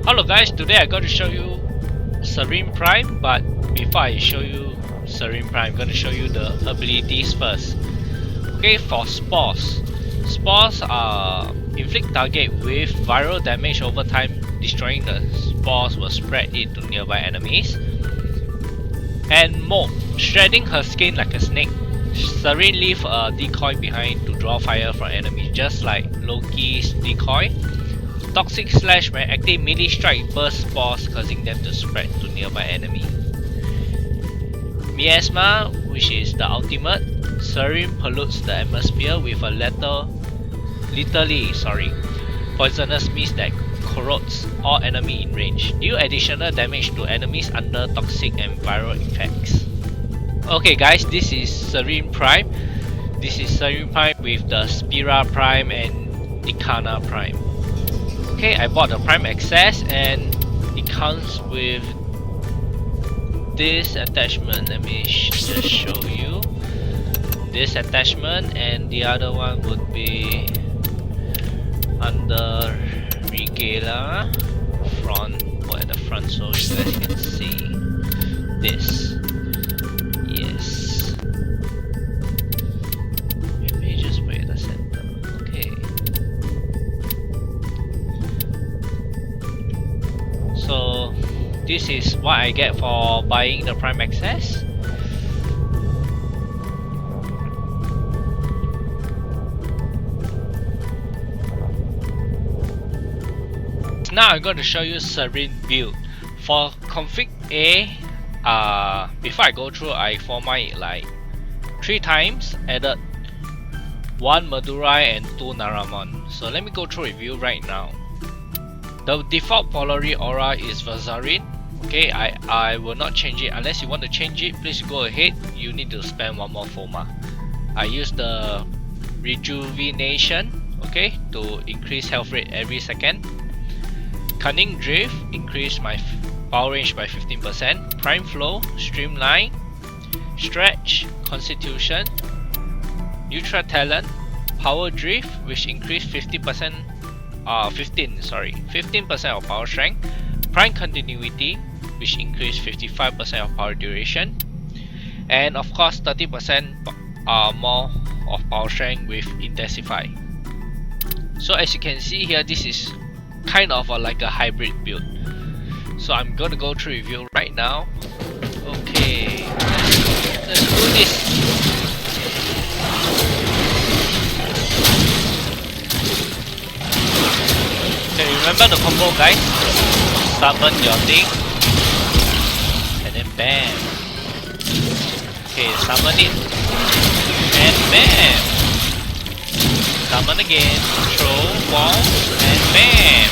Hello guys, today I'm going to show you Saryn Prime, but before I show you Saryn Prime, I'm going to show you the abilities first. Okay, for Spores. Spores inflict target with viral damage over time. Destroying the spores will spread it to nearby enemies. And Mold. Shredding her skin like a snake. Saryn leaves a decoy behind to draw fire from enemies, just like Loki's decoy. Toxic Slash, when active melee strike burst spores, causing them to spread to nearby enemy. Miasma, which is the ultimate. Saryn pollutes the atmosphere with a poisonous mist that corrodes all enemy in range. Deal additional damage to enemies under toxic and viral effects. Okay guys, this is Saryn Prime. This is Saryn Prime with the Spira Prime and Nikana Prime. Okay, I bought the Prime Access and it comes with this attachment. Let me just show you this attachment, and the other one would be under Regala front, or at the front, so you guys can see this. Yes, let me just put it in the center. Okay, so this is what I get for buying the Prime Access. Now I'm going to show you Saryn Build. For config A, before I go through, I format it like 3 times, added 1 Madurai and 2 Naramon. So let me go through review right now. The default Polari Aura is for Saryn. Okay, I will not change it. Unless you want to change it, please go ahead. You need to spend 1 more FOMA. I use the Rejuvenation, okay, to increase health rate every second. Cunning Drift, increase my power range by 15%. Prime Flow, Streamline, Stretch, Constitution, Neutral Talent, Power Drift, which increase 15% of power strength. Prime Continuity, which increase 55% of power duration, and of course 30% more of power strength with Intensify. So as you can see here, this is kind of like a hybrid build. So I'm gonna go through review right now. Okay, let's do this. Okay, remember the combo guys. Summon your thing and then bam. Okay, summon it and bam. Summon again, throw, wall, and bam!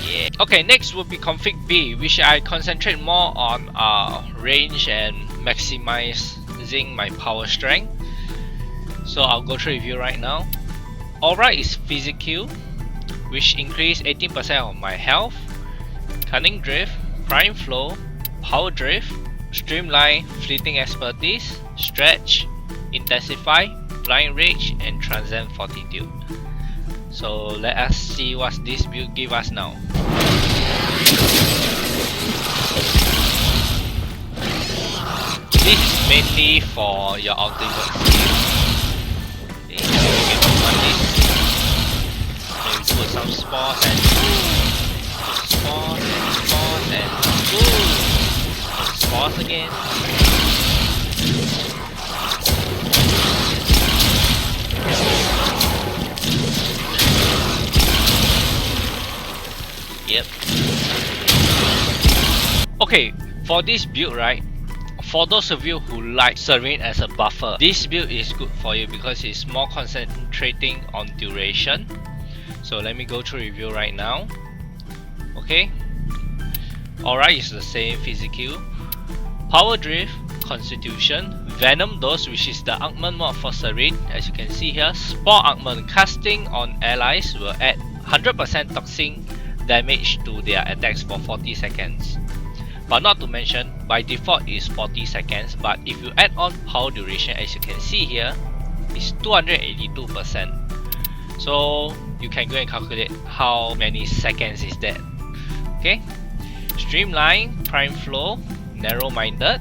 Yeah. Okay, next will be config B, which I concentrate more on range and maximizing my power strength. So I'll go through review right now. Aura is Physical, which increase 18% of my health. Cunning Drift, Prime Flow, Power Drift, Streamline, Fleeting Expertise, Stretch, Intensify, Blind Rage, and Transcend Fortitude. So let us see what this build give us now. This is mainly for your ultimate skill. Okay, you can run this. Maybe put some spores and spores again. Yep. Okay, for this build, right, for those of you who like Saryn as a buffer, this build is good for you because it's more concentrating on duration. So let me go through review right now. Okay, Aura is the same, Physical. Power Drift, Constitution. Venom Dose, which is the augment mod for Saryn. As you can see here, Spore Augment, casting on allies will add 100% toxic damage to their attacks for 40 seconds. But not to mention, by default is 40 seconds, but if you add on power duration, as you can see here, is 282%. So you can go and calculate how many seconds is that. Okay, streamline, prime flow, narrow-minded,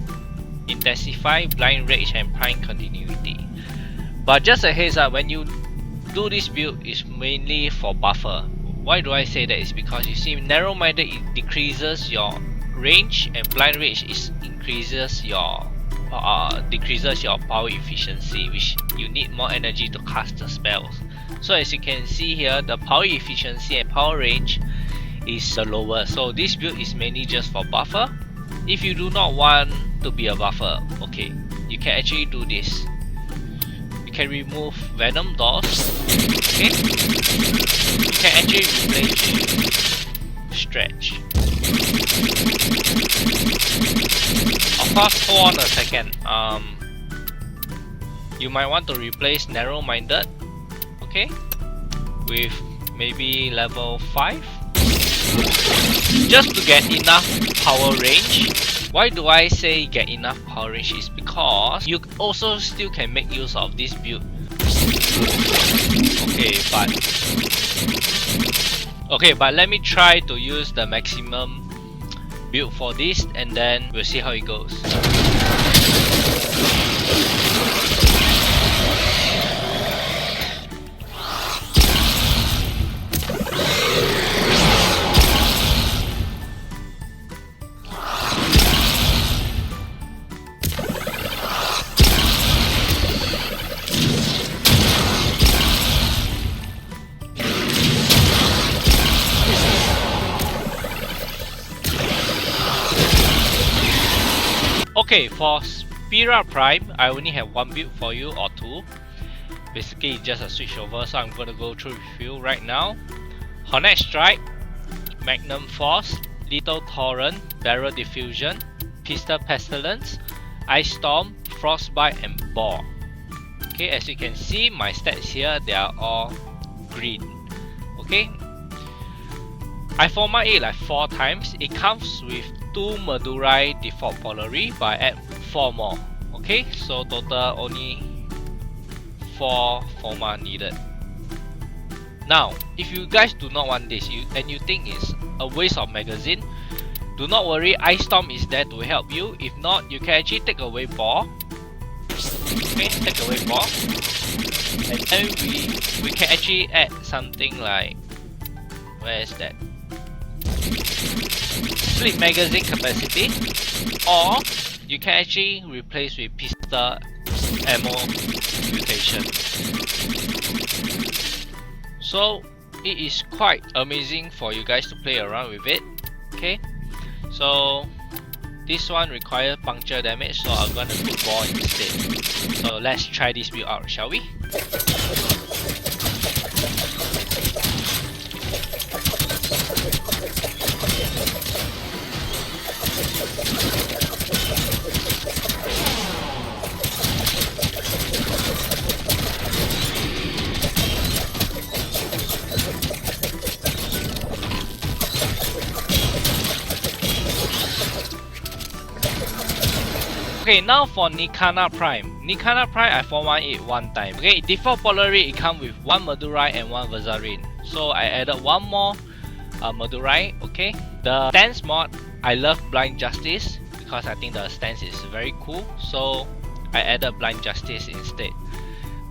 intensify, blind rage, and prime continuity. But just a heads up, when you do this build, is mainly for buffer. Why do I say that? Is because you see, narrow-minded it decreases your range, and blind rage decreases your power efficiency, which you need more energy to cast the spells. So as you can see here, the power efficiency and power range is the lower. So this build is mainly just for buffer. If you do not want to be a buffer, okay, you can actually do this. You can remove Venom Doors. Okay, you can actually replace with Stretch. Of course, hold on a second. You might want to replace narrow-minded, okay, with maybe level 5, just to get enough power range. Why do I say get enough power range? Is because you also still can make use of this build. Okay, but let me try to use the maximum build for this, and then we'll see how it goes. Okay, for Spira Prime, I only have one build for you, or two. Basically, it's just a switch over, so I'm going to go through with you right now. Hornet Strike, Magnum Force, Lethal Torrent, Barrel Diffusion, Pistol Pestilence, Ice Storm, Frostbite, and Ball. Okay, as you can see, my stats here, they are all green. Okay, I format it like 4 times. It comes with 2 Madurai default Polari, but I add 4 more. Okay, so total only 4 format needed. Now, if you guys do not want this and you think it's a waste of magazine, do not worry, Ice Storm is there to help you. If not, you can actually take away Ball. Okay, take away Ball, and then we can actually add something like, where is that? Split magazine capacity, or you can actually replace with pistol ammo mutation. So it is quite amazing for you guys to play around with it. Okay, so this one requires puncture damage, so I'm gonna put Ball instead. So let's try this build out, shall we? Okay, now for Nikana Prime. Nikana Prime, I format it 1 time. Okay, default Polari, it comes with 1 Madurai and 1 Verzarin. So I added 1 more Madurai. Okay, the stance mod, I love Blind Justice because I think the stance is very cool. So I added Blind Justice instead.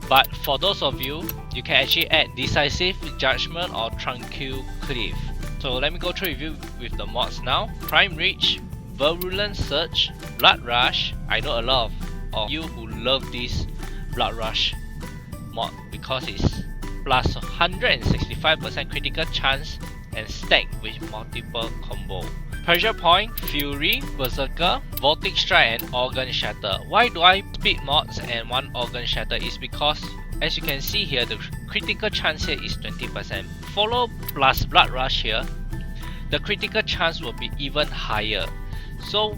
But for those of you, you can actually add Decisive Judgment or Tranquil Cleave. So let me go through with you with the mods now. Prime Reach, Virulent Surge, Blood Rush. I know a lot of you who love this Blood Rush mod because it's plus 165% critical chance and stack with multiple combo. Pressure Point, Fury, Berserker, Voltic Strike, and Organ Shatter. Why do I split mods and 1 Organ Shatter? Is because as you can see here, the critical chance here is 20%. Follow plus Blood Rush here, the critical chance will be even higher. So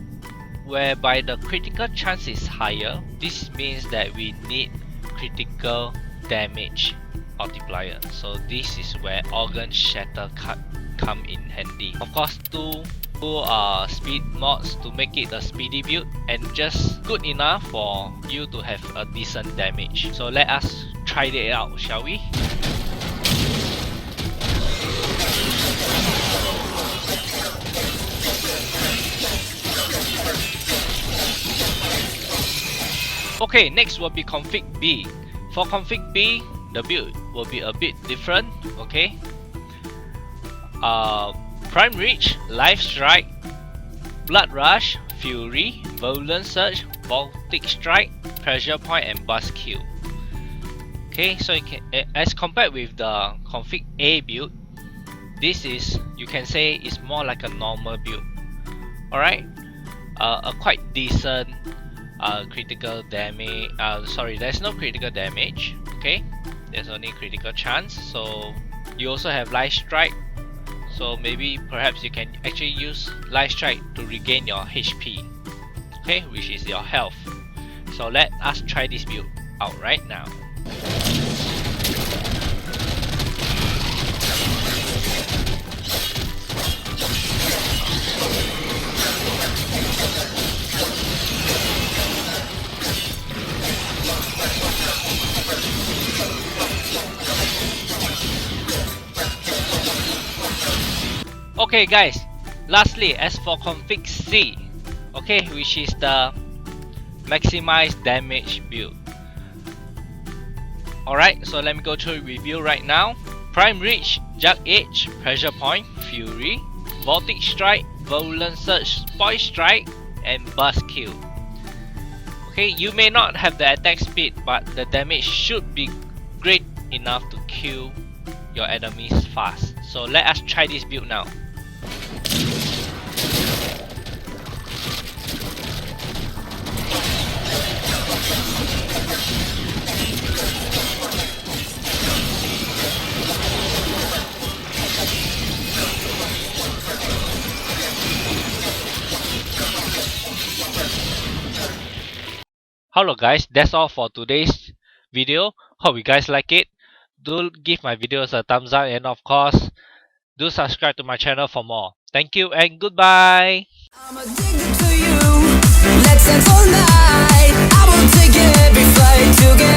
whereby the critical chance is higher, this means that we need critical damage multiplier. So this is where Organ Shatter come in handy. Of course, two speed mods to make it a speedy build and just good enough for you to have a decent damage. So let us try it out, shall we? Okay, next will be config B. For config B, the build will be a bit different. Okay, Prime Reach, Life Strike, Blood Rush, Fury, Violent Surge, Baltic Strike, Pressure Point, and Bust Kill. Okay, so you can, as compared with the config A build, this is, you can say, is more like a normal build. Alright, a quite decent critical damage. Sorry, there's no critical damage. Okay, there's only critical chance. So you also have Life Strike. So maybe perhaps you can actually use Life Strike to regain your HP. Okay, which is your health. So let us try this build out right now. Okay guys, lastly, as for config C, okay, which is the maximize damage build. Alright, so let me go through review right now. Prime Reach, Jug Edge, Pressure Point, Fury, Baltic Strike, Violent Surge, Spoil Strike, and Bust Kill. Okay, you may not have the attack speed, but the damage should be great enough to kill your enemies fast. So let us try this build now. Hello guys, that's all for today's video. Hope you guys like it. Do give my videos a thumbs up, and of course, do subscribe to my channel for more. Thank you and goodbye. I'm addicted to you. Let's dance all night. I will take every flight to get